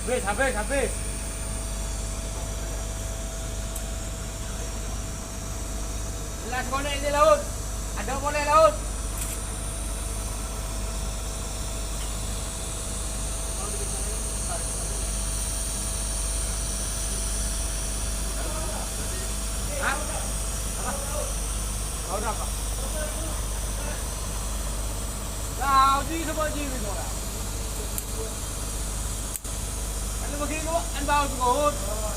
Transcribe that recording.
Habis. Last connect je laut. Ada boleh laut. Ha? Kau dah apa? Kau di semua jiwi kau lah. Kalau begini kau, an bau tu kau.